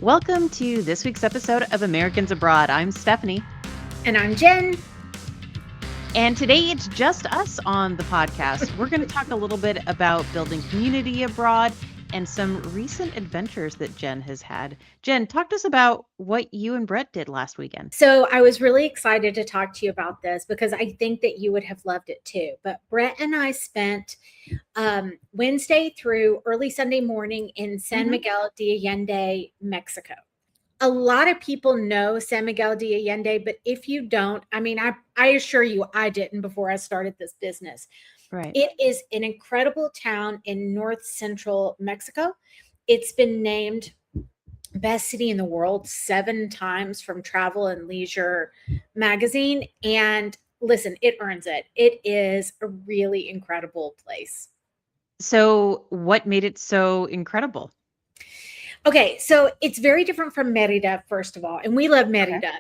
Welcome to this week's episode of Americans Abroad. I'm Stephanie. And I'm Jen. And today it's just us on the podcast. We're going to talk a little bit about building community abroad and some recent adventures that Jen has had. Jen, talk to us about what you and Brett did last weekend. So I was really excited to talk to you about this because I think that you would have loved it too. But Brett and I spent Wednesday through early Sunday morning in San Miguel de Allende, Mexico. A lot of people know San Miguel de Allende, but if you don't, I assure you I didn't before I started this business. Right. It is an incredible town in north central Mexico. It's been named best city in the world 7 times from Travel and Leisure magazine. And listen, it earns it. It is a really incredible place. So what made it so incredible? Okay, so it's very different from Mérida, first of all. And we love Mérida.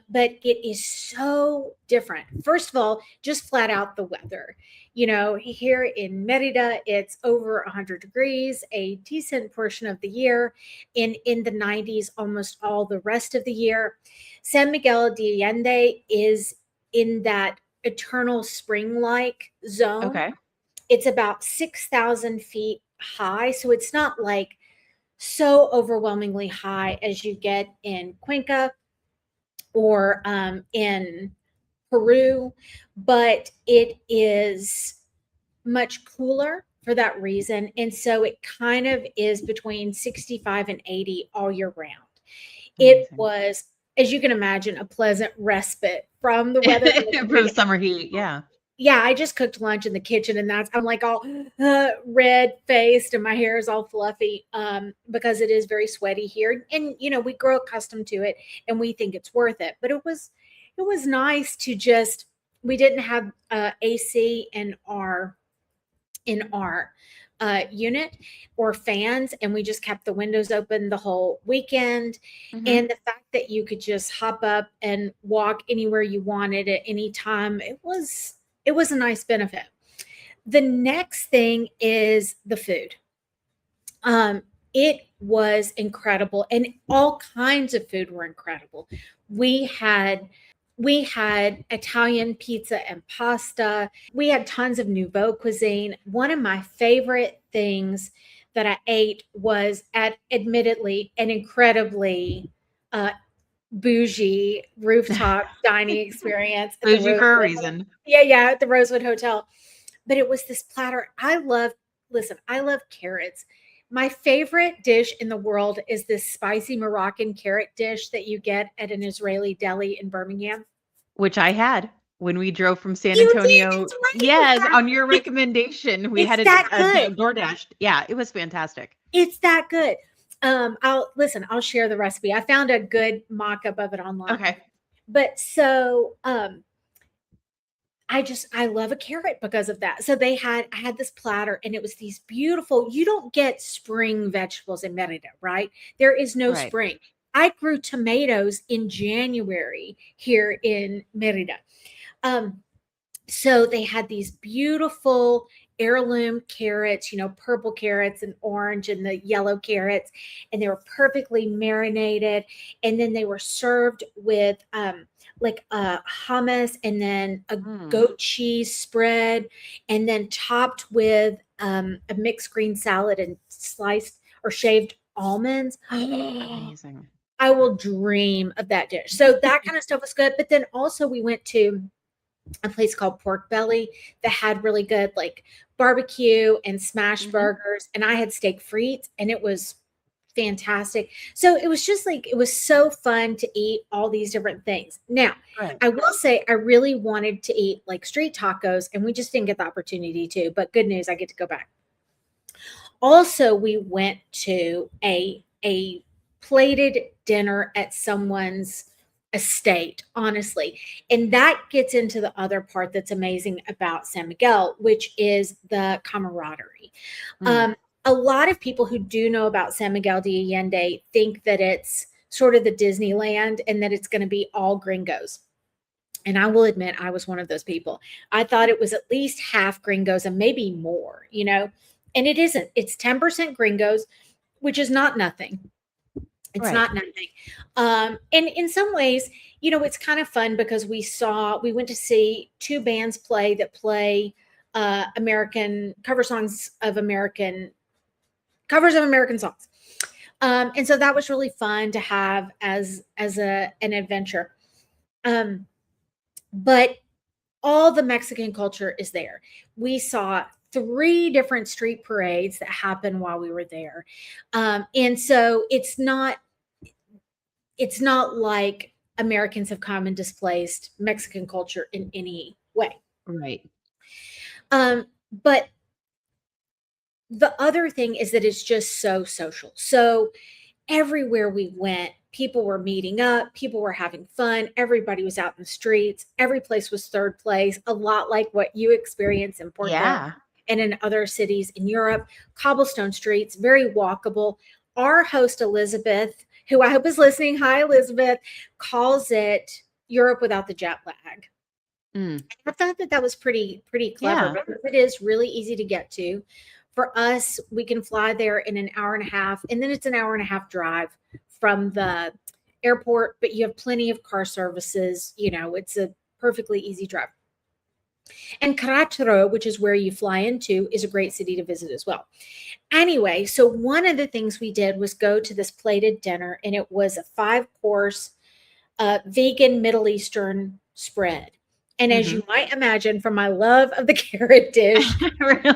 But it is so different. First of all, just flat out the weather. You know, here in Mérida, it's over 100 degrees, a decent portion of the year. In the 90s, almost all the rest of the year. San Miguel de Allende is in that eternal spring-like zone. Okay. It's about 6,000 feet high. So it's not like so overwhelmingly high as you get in Cuenca or in Peru, but it is much cooler for that reason. And so it kind of is between 65 and 80 all year round. It was, as you can imagine, a pleasant respite from the weather. From summer heat, yeah. Yeah, I just cooked lunch in the kitchen and I'm like all red faced and my hair is all fluffy because it is very sweaty here. And, you know, we grow accustomed to it and we think it's worth it. But it was nice to just, we didn't have AC in our unit or fans, and we just kept the windows open the whole weekend. And the fact that you could just hop up and walk anywhere you wanted at any time, it was a nice benefit. The next thing is the food. It was incredible, and all kinds of food were incredible. We had Italian pizza and pasta. We had tons of nouveau cuisine. One of my favorite things that I ate was at, admittedly, an incredibly bougie rooftop dining experience. Bougie for a reason. Yeah, at the Rosewood Hotel. But it was this platter. I love carrots. My favorite dish in the world is this spicy Moroccan carrot dish that you get at an Israeli deli in Birmingham. Which I had when we drove from San Antonio. Right. Yes, on your recommendation. We had a DoorDash. Yeah, it was fantastic. It's that good. I'll share the recipe. I found a good mock-up of it online. Okay. But so I love a carrot because of that. So I had this platter and it was these beautiful, you don't get spring vegetables in Mérida, right? There is no spring. I grew tomatoes in January here in Mérida. So they had these beautiful heirloom carrots, you know, purple carrots and orange and the yellow carrots, and they were perfectly marinated. And then they were served with like hummus and then a goat cheese spread, and then topped with a mixed green salad and sliced or shaved almonds. Amazing. I will dream of that dish. So that kind of stuff was good. But then also we went to a place called Pork Belly that had really good like barbecue and smash burgers. And I had steak frites and it was fantastic. So it was just like, it was so fun to eat all these different things. Now, I will say I really wanted to eat like street tacos and we just didn't get the opportunity to, but good news, I get to go back. Also, we went to a plated dinner at someone's estate, honestly. And that gets into the other part that's amazing about San Miguel, which is the camaraderie. A lot of people who do know about San Miguel de Allende think that it's sort of the Disneyland and that it's going to be all gringos. And I will admit, I was one of those people. I thought it was at least half gringos and maybe more, you know, and it isn't. It's 10% gringos, which is not nothing. It's Right. not nothing. And in some ways, it's kind of fun because we went to see two bands play that play American covers of American songs. And so that was really fun to have as an adventure. But all the Mexican culture is there. We saw 3 different street parades that happened while we were there. And so it's not like Americans have come and displaced Mexican culture in any way. Right. But the other thing is that it's just so social. So everywhere we went, people were meeting up, people were having fun, everybody was out in the streets, every place was third place, a lot like what you experience in Porto Yeah. and in other cities in Europe. Cobblestone streets, very walkable. Our host, Elizabeth, who I hope is listening, hi, Elizabeth, calls it Europe without the jet lag. Mm. I thought that was pretty clever Yeah. because it is really easy to get to. For us, we can fly there in an hour and a half, and then it's an hour and a half drive from the airport, but you have plenty of car services. It's a perfectly easy drive. And Querétaro, which is where you fly into, is a great city to visit as well. Anyway, so one of the things we did was go to this plated dinner, and it was a 5-course vegan Middle Eastern spread. And as Mhm. you might imagine from my love of the carrot dish,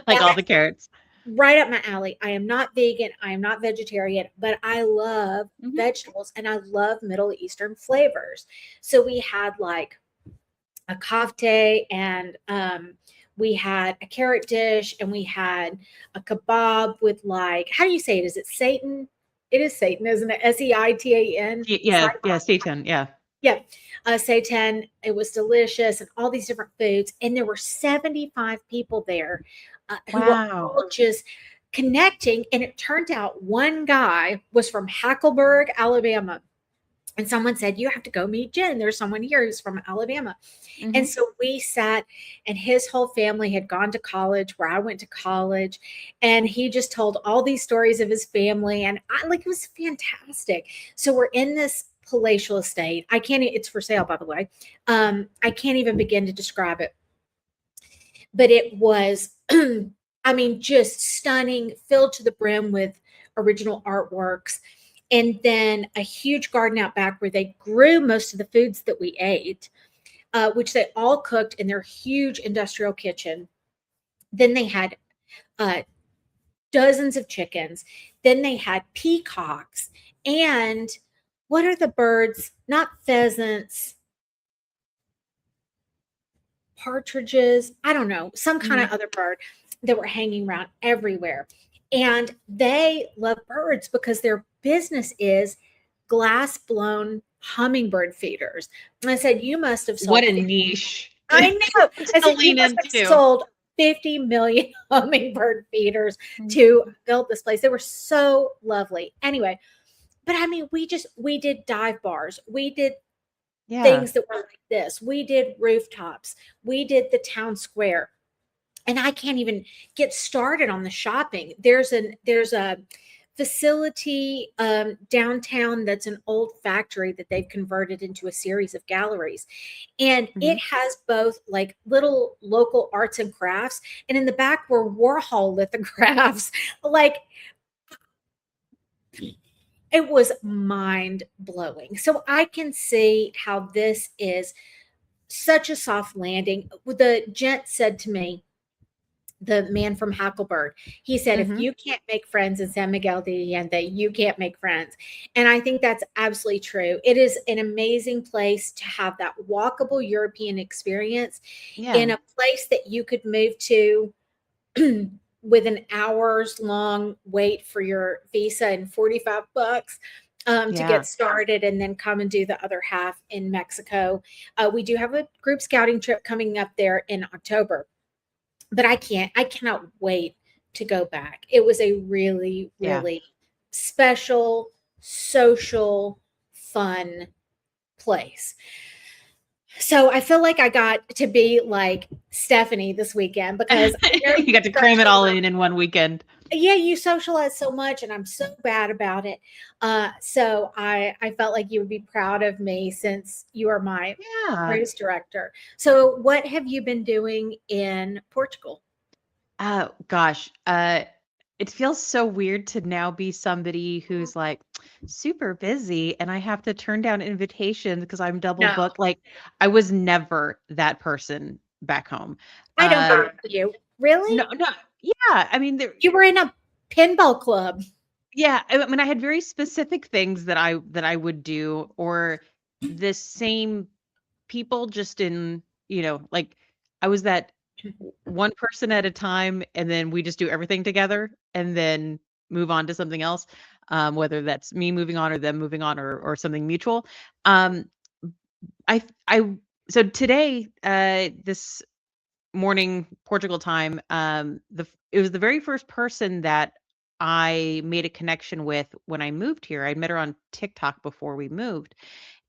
Like all the carrots. right up my alley. I am not vegan, I am not vegetarian, but I love Mhm. vegetables and I love Middle Eastern flavors. So we had like a kofte, and we had a carrot dish, and we had a kebab with, like, how do you say it? Is it Satan? It is Satan, isn't it? Seitan. Yeah, yeah, stay tuned. Yeah. Yeah, seitan. It was delicious, and all these different foods. And there were 75 people there who were Wow. all just connecting. And it turned out one guy was from Hackleburg, Alabama. And someone said, "You have to go meet Jen. There's someone here who's from Alabama." And Mhm. so we sat, and his whole family had gone to college where I went to college. And he just told all these stories of his family. And it was fantastic. So we're in this palatial estate. It's for sale, by the way. I can't even begin to describe it. But it was, I mean, just stunning, filled to the brim with original artworks. And then a huge garden out back where they grew most of the foods that we ate, which they all cooked in their huge industrial kitchen. Then they had uh, dozens of chickens. Then they had peacocks. And what are the birds? Not pheasants, partridges. I don't know, some kind of Mhm. other bird that were hanging around everywhere. And they love birds because their business is glass blown hummingbird feeders. And I said, "You must have What sold a 50." niche I know. I to said, "You lean must have into. sold 50 million hummingbird feeders Mhm. to build this place." They were so lovely. Anyway, but I mean, we did dive bars. We did Yeah. things that were like this. We did rooftops. We did the town square. And I can't even get started on the shopping. There's a facility downtown that's an old factory that they've converted into a series of galleries, and it Mhm. has both like little local arts and crafts, and in the back were Warhol lithographs. Like, it was mind blowing. So I can see how this is such a soft landing. The gent said to me, the man from Hackleburg, he said, "If Mhm. you can't make friends in San Miguel de Allende, you can't make friends." And I think that's absolutely true. It is an amazing place to have that walkable European experience in Yeah. a place that you could move to with an hours long wait for your visa and 45 bucks to Yeah. get started, and then come and do the other half in Mexico. We do have a group scouting trip coming up there in October, but I cannot wait to go back. It was a really, Yeah. really special, social, fun place. So I feel like I got to be like Stephanie this weekend because I know You got to you guys cram it don't all know. in one weekend. Yeah, you socialize so much, and I'm so bad about it. So I felt like you would be proud of me since you are my Yeah. cruise director. So what have you been doing in Portugal? Oh gosh, it feels so weird to now be somebody who's like super busy and I have to turn down invitations because I'm double No, booked. Like I was never that person back home. I don't Uh believe you. Really? no, no, yeah. I mean, there, You were in a pinball club. yeah. I mean, I had very specific things that I would do, or the same people just in, like I was that one person at a time, and then we just do everything together and then move on to something else, whether that's me moving on or them moving on, or something mutual. Um, I so today, this morning Portugal time, it was the very first person that I made a connection with when I moved here. I met her on TikTok before we moved,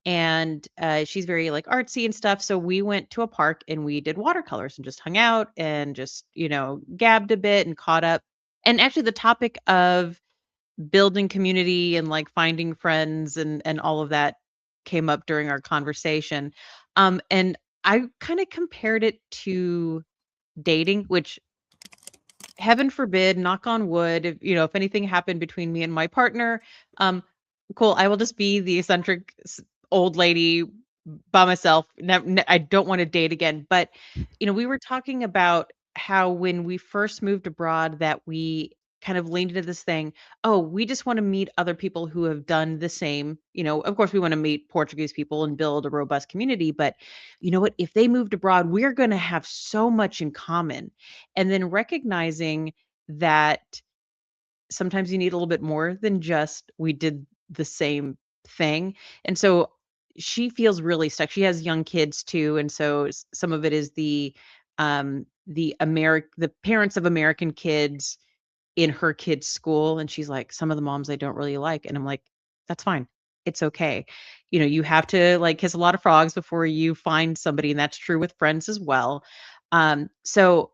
and she's very like artsy and stuff. So we went to a park and we did watercolors and just hung out and just gabbed a bit and caught up. And actually, the topic of building community and like finding friends and all of that came up during our conversation. And I kind of compared it to dating, which heaven forbid, knock on wood, if anything happened between me and my partner, um, cool. I will just be the eccentric old lady by myself. I don't want to date again. But we were talking about how when we first moved abroad, that we kind of leaned into this thing. Oh, we just want to meet other people who have done the same. Of course, we want to meet Portuguese people and build a robust community. But you know what? If they moved abroad, we're going to have so much in common, and then recognizing that sometimes you need a little bit more than just we did the same thing. And so she feels really stuck. She has young kids too, and so some of it is the parents of American kids in her kids' school, and she's like, some of the moms I don't really like, and I'm like, that's fine. It's okay. You have to like kiss a lot of frogs before you find somebody, and that's true with friends as well. So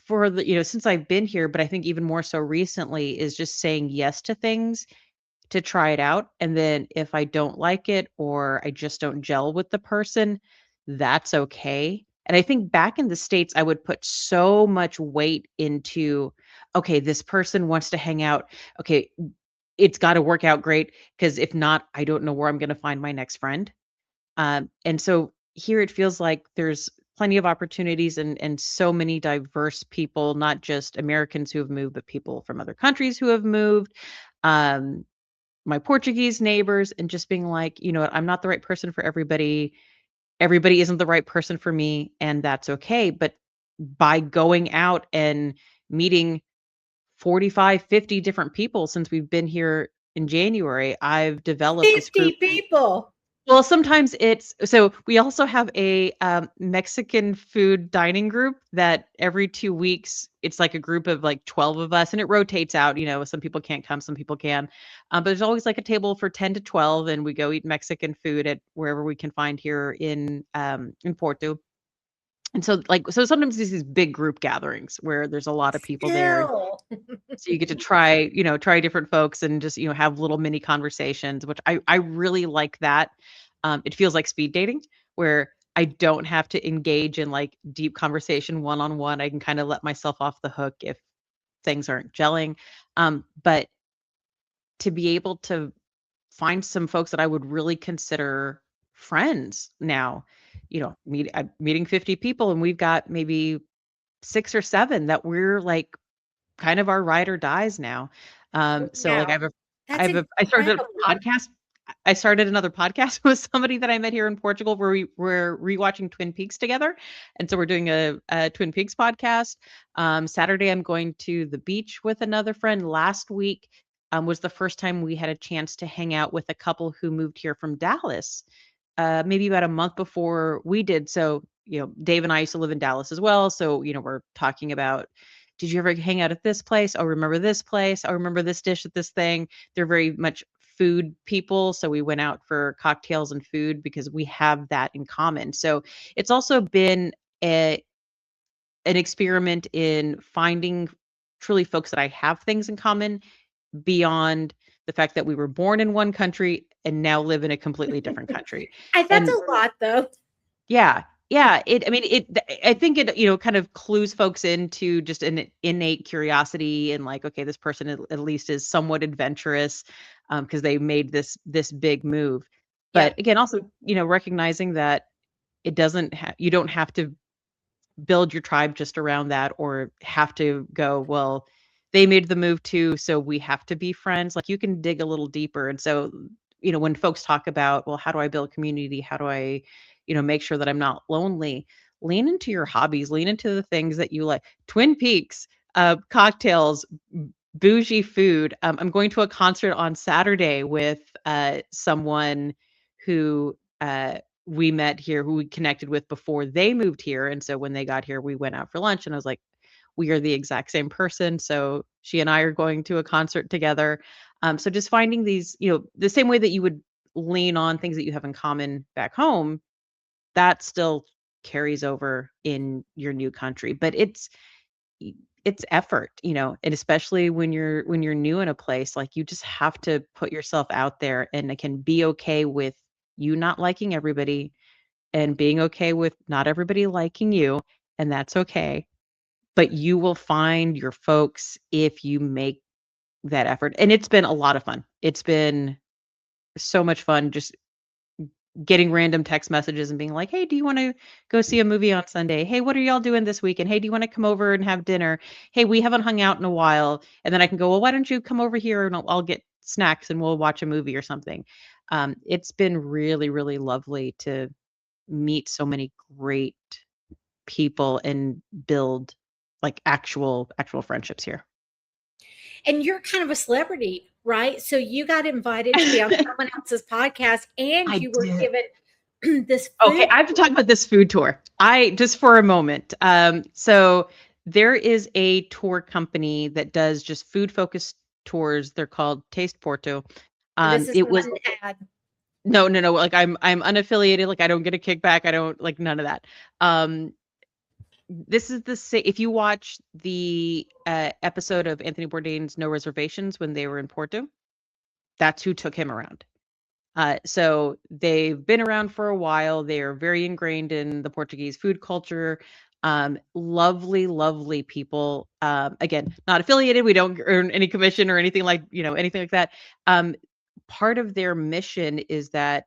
for since I've been here, but I think even more so recently, is just saying yes to things to try it out. And then if I don't like it or I just don't gel with the person, that's okay. And I think back in the States, I would put so much weight into, okay, this person wants to hang out. Okay, it's got to work out great, because if not, I don't know where I'm going to find my next friend. And so here it feels like there's plenty of opportunities, and so many diverse people, not just Americans who have moved, but people from other countries who have moved. Um, my Portuguese neighbors, and just being like, you know what, I'm not the right person for everybody. Everybody isn't the right person for me, and that's okay. But by going out and meeting 45, 50 different people since we've been here in January, I've developed this 50 group. people. Well, sometimes we also have a, Mexican food dining group that every 2 weeks, it's like a group of like 12 of us, and it rotates out, some people can't come, some people can. But there's always like a table for 10 to 12, and we go eat Mexican food at wherever we can find here in Porto. And so sometimes there's these big group gatherings where there's a lot of people there, Still. so you get to try different folks and just, have little mini conversations, which I really like that. It feels like speed dating, where I don't have to engage in like deep conversation one-on-one. I can kind of let myself off the hook if things aren't gelling. But to be able to find some folks that I would really consider friends now, meeting 50 people, and we've got maybe 6 or 7 that we're like kind of our ride or dies now. So like Wow. That's I started a incredible. podcast. I started another podcast with somebody that I met here in Portugal, where we're rewatching Twin Peaks together. And so we're doing a Twin Peaks podcast. Saturday, I'm going to the beach with another friend. Last week, was the first time we had a chance to hang out with a couple who moved here from Dallas, maybe about a month before we did. So, Dave and I used to live in Dallas as well. So, we're talking about, did you ever hang out at this place? Oh, remember this place? Oh, remember this dish at this thing? They're very much food people. So we went out for cocktails and food because we have that in common. So it's also been a, an experiment in finding truly folks that I have things in common beyond the fact that we were born in one country and now live in a completely different country. That's And a lot, though. yeah, yeah, I mean, I think it, kind of clues folks into just an innate curiosity and like, okay, this person at least is somewhat adventurous, because they made this big move. Yeah. But again, also, recognizing that you don't have to build your tribe just around that or have to go, well, they made the move too, so we have to be friends. Like you can dig a little deeper. And so, when folks talk about, well, how do I build community? How do I, make sure that I'm not lonely? Lean into your hobbies, lean into the things that you like. Twin Peaks, cocktails, bougie food. I'm going to a concert on Saturday with someone who we met here, who we connected with before they moved here. And so when they got here, we went out for lunch and I was like, we are the exact same person. So she and I are going to a concert together. So just finding these, the same way that you would lean on things that you have in common back home, that still carries over in your new country. But it's effort, and especially when you're new in a place, like you just have to put yourself out there and it can be okay with you not liking everybody and being okay with not everybody liking you, and that's okay. But you will find your folks if you make that effort. And it's been a lot of fun. It's been so much fun just getting random text messages and being like, "Hey, do you want to go see a movie on Sunday? Hey, what are y'all doing this weekend? Hey, do you want to come over and have dinner? Hey, we haven't hung out in a while." And then I can go, "Well, why don't you come over here and I'll get snacks and we'll watch a movie or something." It's been really, really lovely to meet so many great people and build like actual friendships here. And you're kind of a celebrity, right? So you got invited to be on someone else's podcast and I you were did. given this Okay, food. I have to talk about this food tour. I just for a moment. So there is a tour company that does just food focused tours. They're called Taste Porto. This is It not was an ad. no, no, no. Like I'm unaffiliated. Like I don't get a kickback. I don't like none of that. This is if you watch the episode of Anthony Bourdain's No Reservations when they were in Porto, that's who took him around. So they've been around for a while. They are very ingrained in the Portuguese food culture. Lovely, lovely people. Again, not affiliated. We don't earn any commission or anything anything like that. Part of their mission is that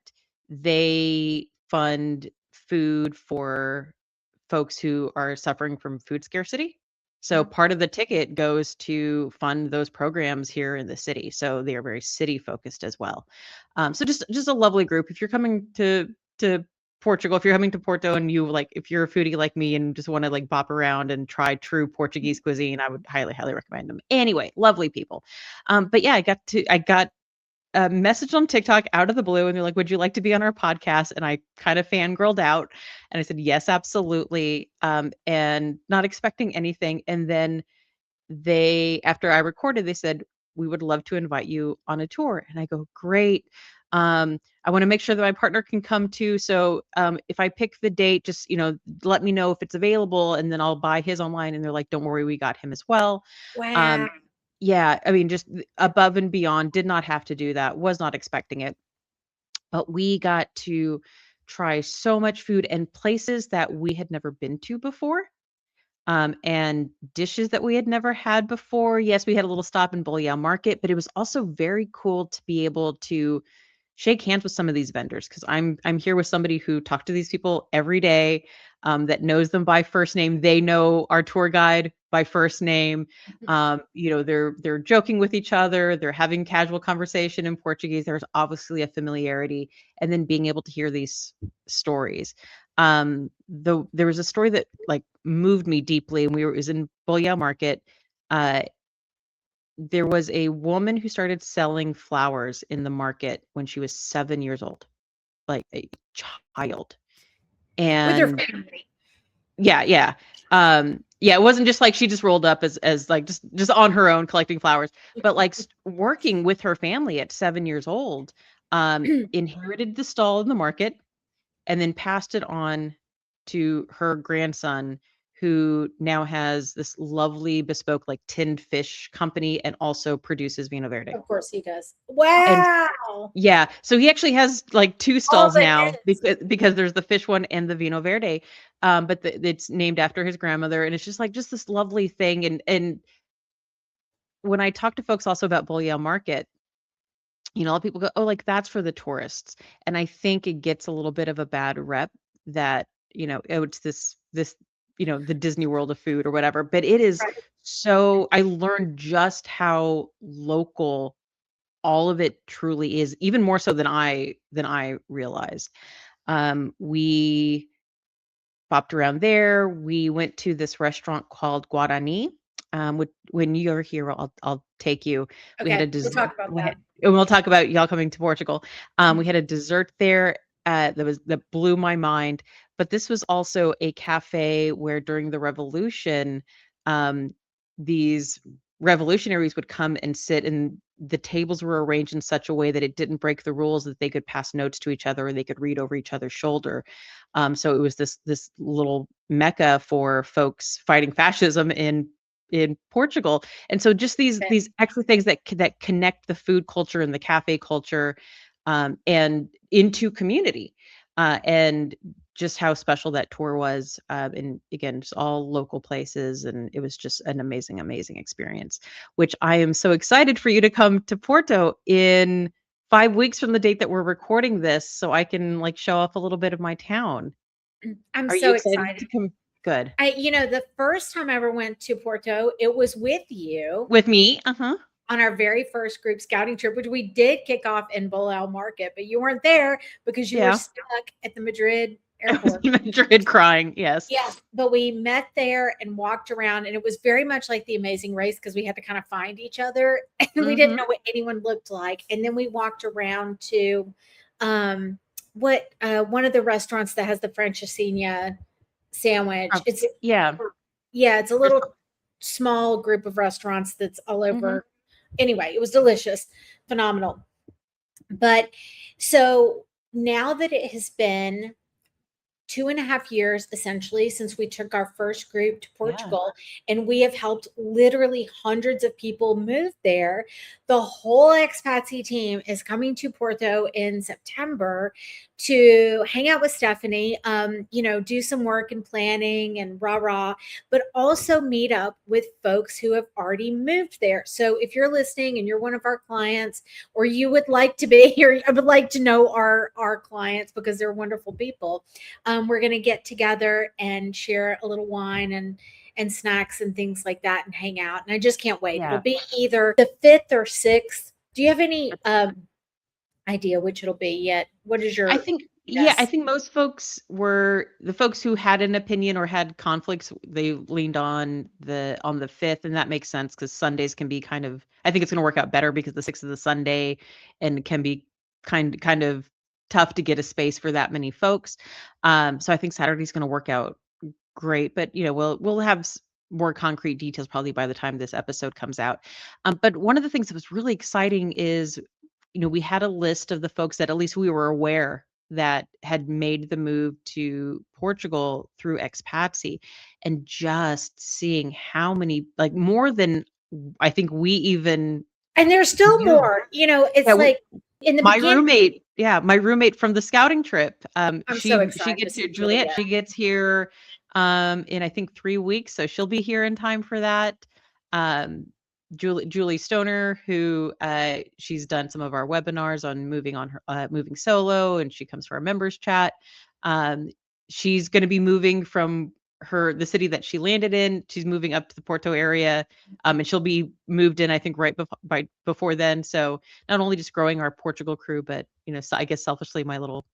they fund food for folks who are suffering from food scarcity. So Mhm. part of the ticket goes to fund those programs here in the city. So they are very city focused as well. So just a lovely group. If you're coming to Portugal, if you're coming to Porto and if you're a foodie like me and just want to like bop around and try true Portuguese cuisine, I would highly, highly recommend them. Anyway, lovely people. But yeah, I got a message on TikTok out of the blue, and they're like, "Would you like to be on our podcast?" And I kind of fangirled out, and I said, "Yes, absolutely." And not expecting anything, and then after I recorded, they said, "We would love to invite you on a tour." And I go, "Great. I want to make sure that my partner can come too. So if I pick the date, just let me know if it's available, and then I'll buy his online." And they're like, "Don't worry, we got him as well." Wow. Um, yeah, I mean, just above and beyond, did not have to do that, was not expecting it. But we got to try so much food and places that we had never been to before, and dishes that we had never had before. Yes, we had a little stop in Bullion Market, but it was also very cool to be able to shake hands with some of these vendors because I'm here with somebody who talked to these people every day, that knows them by first name. They know our tour guide by first name. They're joking with each other. They're having casual conversation in Portuguese. There's obviously a familiarity, and then being able to hear these stories. There was a story that like moved me deeply, and it was in Bullion Market. Uh, there was a woman who started selling flowers in the market when she was 7 years old, like a child. With her And family. yeah, yeah. Yeah, it wasn't just like she just rolled up as like just on her own collecting flowers, but like working with her family at 7 years old, inherited the stall in the market and then passed it on to her grandson who now has this lovely bespoke like tinned fish company and also produces vino verde. Of course he does. And Wow. yeah, so he actually has like two All stalls the now hits. because there's the fish one and the vino verde, but it's named after his grandmother, and it's just like just this lovely thing. And when I talk to folks also about Bullion Market, a lot of people go, oh, like that's for the tourists, and I think it gets a little bit of a bad rep that oh, it's this the Disney World of food or whatever, but it is. Right. So I learned just how local all of it truly is, even more so than I realized. We bopped around there. We went to this restaurant called Guarani. When you're here, I'll take you. We had a Okay, we'll dessert, talk about that. and we'll talk about y'all coming to Portugal. We Mhm. had a dessert there that blew my mind. But this was also a cafe where during the revolution, um, these revolutionaries would come and sit, and the tables were arranged in such a way that it didn't break the rules, that they could pass notes to each other or they could read over each other's shoulder. So it was this little mecca for folks fighting fascism in Portugal. And so just these Okay. these extra things that connect the food culture and the cafe culture, and into community, and just how special that tour was. And again, just all local places, and it was just an amazing, amazing experience. Which I am so excited for you to come to Porto in 5 weeks from the date that we're recording this, so I can like show off a little bit of my town. I'm Are you so excited to excited. come? Good. The first time I ever went to Porto, it was with you With me? Uh-huh. on our very first group scouting trip, which we did kick off in Bolao Market, but you weren't there because you were Yeah. stuck at the Madrid I was airport. in Madrid crying. Yes. Yes, but we met there and walked around, and it was very much like The Amazing Race because we had to kind of find each other, and we didn't Mhm. know what anyone looked like. And then we walked around to um, what one of the restaurants that has the French hacienda sandwich. Oh, yeah. Yeah, it's a There's little small group of restaurants that's all Mhm. over. Anyway, it was delicious, phenomenal. But so now that it has been 2.5 years essentially since we took our first group to Yeah. Portugal, and we have helped literally hundreds of people move there. The whole Expatsi team is coming to Porto in September to hang out with Stephanie, do some work and planning and rah rah, but also meet up with folks who have already moved there. So if you're listening and you're one of our clients, or you would like to be, or I would like to know our clients because they're wonderful people, we're going to get together and share a little wine and snacks and things like that and hang out. And I just can't wait. It'll Yeah. be either the 5th or 6th. Do you have any idea which it'll be yet? What is I your think yeah, I guess? think most folks were the folks who had an opinion or had conflicts, they leaned on the 5th, and that makes sense because Sundays can be kind of, I think it's gonna work out better because the 6th is a Sunday and it can be kind of tough to get a space for that many folks. So I think Saturday's gonna work out great, but we'll have more concrete details probably by the time this episode comes out. But one of the things that was really exciting is, we had a list of the folks that at least we were aware that had made the move to Portugal through Expatsi, and just seeing how many, like more than I think we even And there's still knew. more. It's Yeah, like in the beginning. my roommate from the scouting trip, I'm so she excited to gets here, see Juliet, Juliet. she gets here, in I think 3 weeks, so she'll be here in time for that. Um, Julie Stoner, who, she's done some of our webinars on moving solo, and she comes to our members chat. Um, she's gonna be moving from the city that she landed in. She's moving up to the Porto area, and she'll be moved in, I think, before then. So not only just growing our Portugal crew, but so I guess selfishly my little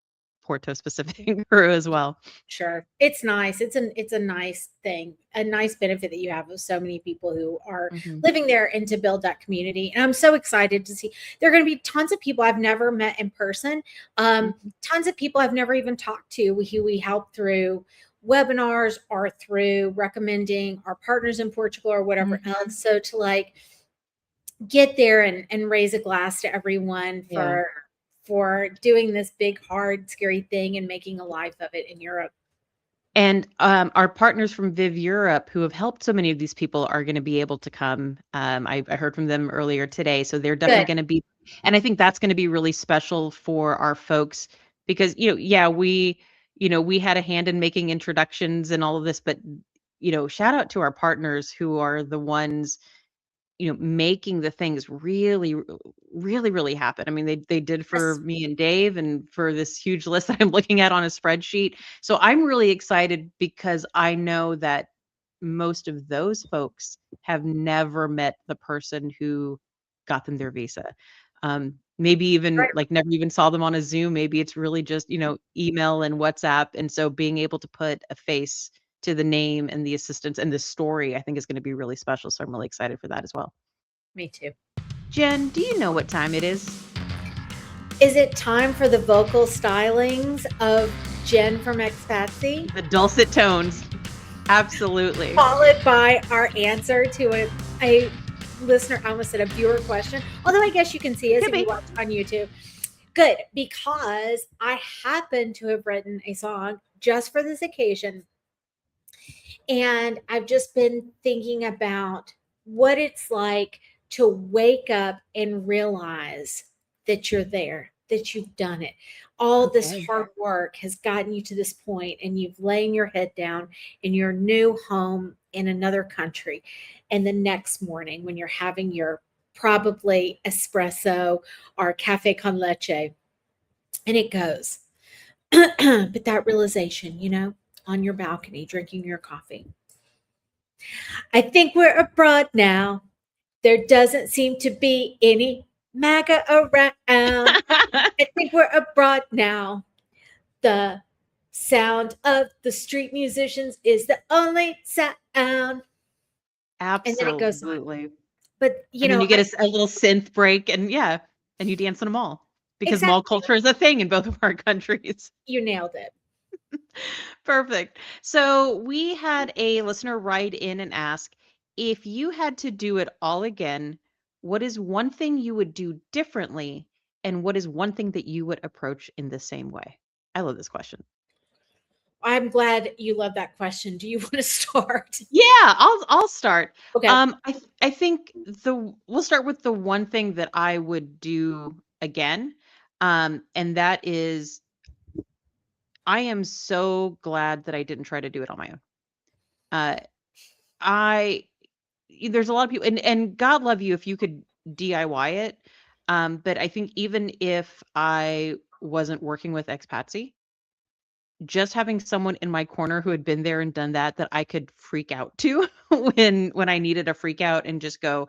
Porto specific crew as well. Sure. It's nice. It's a nice thing, a nice benefit that you have of so many people who are Mhm. living there and to build that community. And I'm so excited to see there are going to be tons of people I've never met in person. Mhm. Tons of people I've never even talked to who we help through webinars or through recommending our partners in Portugal or whatever Mhm. else. So to like get there and raise a glass to everyone Yeah. for doing this big, hard, scary thing and making a life of it in Europe. And our partners from Viv Europe, who have helped so many of these people, are going to be able to come. I heard from them earlier today, so they're definitely Good. going to be. And I think that's going to be really special for our folks because yeah, we had a hand in making introductions and all of this, but shout out to our partners who are the ones making the things really, really, really happen. I mean, they did for Yes. me and Dave and for this huge list that I'm looking at on a spreadsheet. So I'm really excited because I know that most of those folks have never met the person who got them their visa. Maybe even Right. like never even saw them on a Zoom. Maybe it's really just, email and WhatsApp. And so being able to put a face to the name and the assistance and the story, I think is going to be really special. So I'm really excited for that as well. Me too. Jen, do you know what time it is? Is it time for the vocal stylings of Jen from Expatsi? The dulcet tones. Absolutely. Followed by our answer to a listener, I almost said a viewer question, although I guess you can see us Could if you be. watch on YouTube. Good, because I happen to have written a song just for this occasion. And I've just been thinking about what it's like to wake up and realize that you're there, that you've done it. All this Okay. hard work has gotten you to this point, and you've laid your head down in your new home in another country. And the next morning, when you're having your probably espresso or cafe con leche, and it goes. But that realization, on your balcony, drinking your coffee. I think we're abroad now. There doesn't seem to be any MAGA around. I think we're abroad now. The sound of the street musicians is the only sound. And then it goes on. Absolutely. But, And then you get a little synth break and yeah, and you dance in a mall because mall exactly. culture is a thing in both of our countries. You nailed it. Perfect. So we had a listener write in and ask if you had to do it all again, what is one thing you would do differently? And what is one thing that you would approach in the same way? I love this question. I'm glad you love that question. Do you want to start? Yeah, I'll start. Okay. I think we'll start with the one thing that I would do again. And that is I am so glad that I didn't try to do it on my own. Uh I there's a lot of people and God love you if you could DIY it. But I think even if I wasn't working with Expatsi, just having someone in my corner who had been there and done that I could freak out to when I needed a freak out and just go,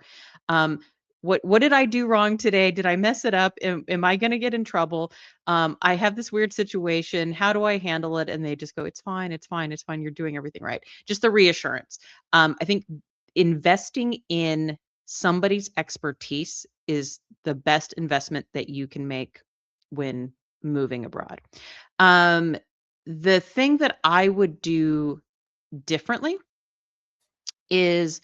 um, what did I do wrong today? Did I mess it up? Am I going to get in trouble? I have this weird situation. How do I handle it? And they just go, it's fine, it's fine, it's fine. You're doing everything right. Just the reassurance. I think investing in somebody's expertise is the best investment that you can make when moving abroad. Um, the thing that I would do differently is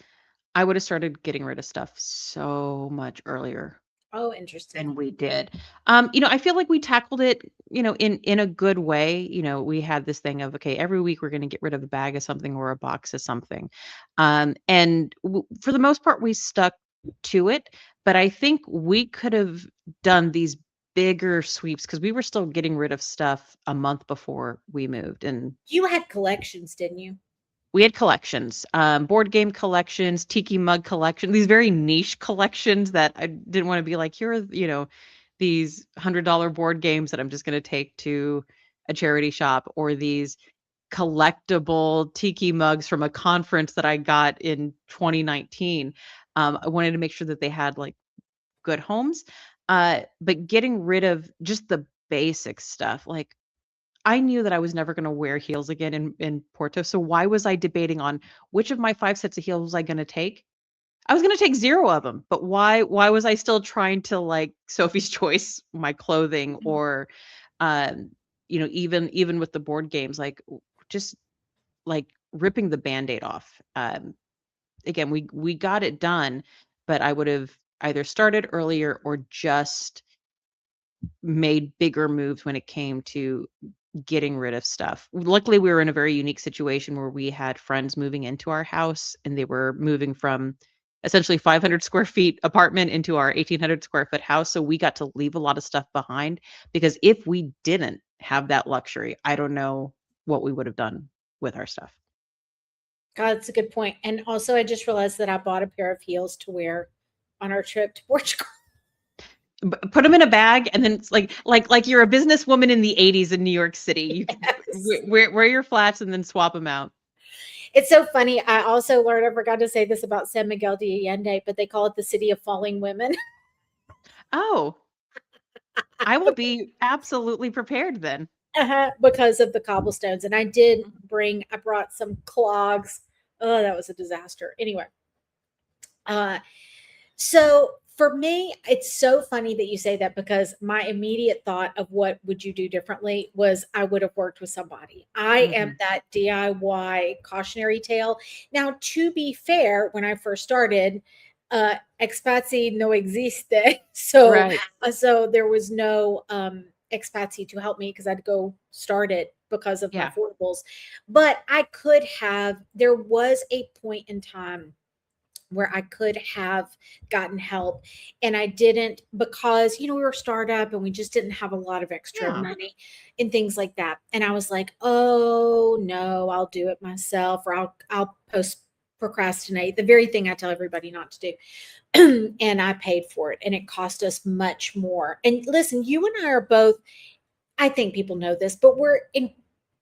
I would have started getting rid of stuff so much earlier Oh, interesting. than we did. I feel like we tackled it, in a good way. We had this thing of, okay, every week we're going to get rid of a bag of something or a box of something. And for the most part, we stuck to it. But I think we could have done these bigger sweeps because we were still getting rid of stuff a month before we moved. And You had collections, didn't you? we had collections, board game collections, tiki mug collection, these very niche collections that I didn't want to be like, here are, these $100 board games that I'm just going to take to a charity shop, or these collectible tiki mugs from a conference that I got in 2019. I wanted to make sure that they had like good homes, but getting rid of just the basic stuff, like I knew that I was never gonna wear heels again in Porto, so why was I debating on which of my 5 sets of heels was I gonna take? I was gonna take 0 of them, but why was I still trying to, like, Sophie's Choice my clothing Mhm. or, even with the board games, like, just, like, ripping the Band-Aid off. Again, we got it done, but I would've either started earlier or just made bigger moves when it came to getting rid of stuff. Luckily, we were in a very unique situation where we had friends moving into our house, and they were moving from essentially 500 square feet apartment into our 1,800 square foot house. So we got to leave a lot of stuff behind, because if we didn't have that luxury, I don't know what we would have done with our stuff. God, that's a good point. And also, I just realized that I bought a pair of heels to wear on our trip to Portugal. Put them in a bag, and then it's like you're a businesswoman in the 80s in New York City. You Yes. wear your flats and then swap them out. It's so funny. I also learned, I forgot to say this about San Miguel de Allende, but they call it the city of falling women. Oh, I will be absolutely prepared then. Because of the cobblestones. And I brought some clogs. Oh, that was a disaster. Anyway, uh, so for me, it's so funny that you say that, because my immediate thought of what would you do differently was I would have worked with somebody. I am Mhm. that DIY cautionary tale. Now, to be fair, when I first started, Expatsi no existe. So, Right. so there was no Expatsi to help me because I'd go start it because of my Yeah. affordables. But I could have, there was a point in time where I could have gotten help, and I didn't, because we were a startup and we just didn't have a lot of extra Yeah. money and things like that. And I was like, "Oh no, I'll do it myself, or I'll post procrastinate, the very thing I tell everybody not to do." And I paid for it, and it cost us much more. And listen, you and I are both, I think people know this, but we're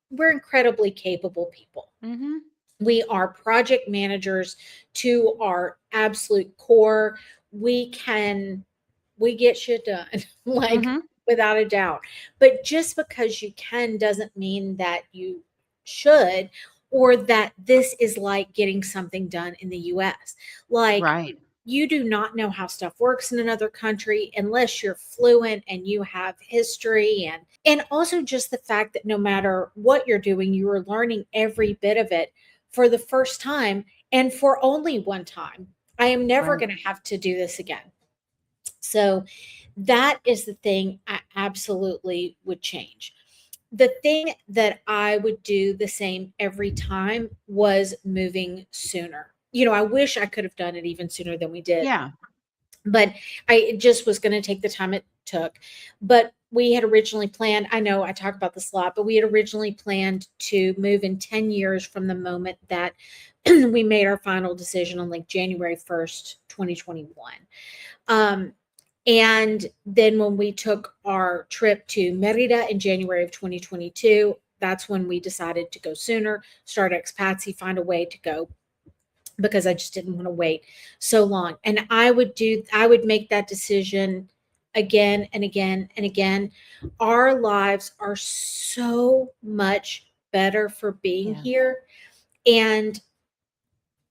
incredibly capable people. Mhm. We are project managers to our absolute core. We get shit done, like, Mhm. without a doubt. But just because you can doesn't mean that you should, or that this is like getting something done in the US. Like, Right. you do not know how stuff works in another country unless you're fluent and you have history, and also just the fact that no matter what you're doing, you are learning every bit of it for the first time, and for only one time. I am never Right. going to have to do this again. So that is the thing I absolutely would change. The thing that I would do the same every time was moving sooner. I wish I could have done it even sooner than we did, Yeah. but I just was going to take the time it took. But we had originally planned, I know I talk about this a lot, but we had originally planned to move in 10 years from the moment that we made our final decision on like January 1st, 2021. Um, and then when we took our trip to Mérida in January of 2022, that's when we decided to go sooner, start Expatsi, find a way to go, because I just didn't want to wait so long. And I would make that decision again and again and again. Our lives are so much better for being Yeah. here. And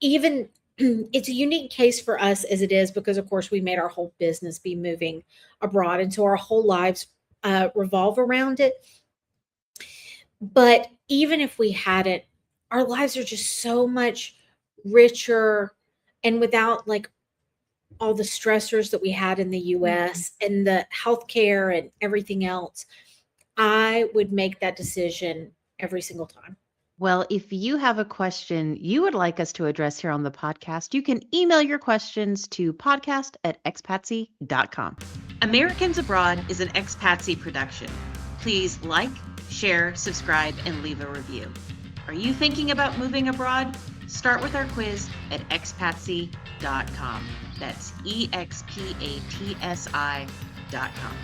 even it's a unique case for us as it is, because of course we made our whole business be moving abroad. And so our whole lives revolve around it. But even if we hadn't, our lives are just so much richer, and without like all the stressors that we had in the Mhm. US and the healthcare and everything else. I would make that decision every single time. Well, if you have a question you would like us to address here on the podcast, you can email your questions to podcast@expatsi.com. Americans Abroad is an Expatsi production. Please like, share, subscribe, and leave a review. Are you thinking about moving abroad? Start with our quiz at expatsi.com. That's expatsi.com.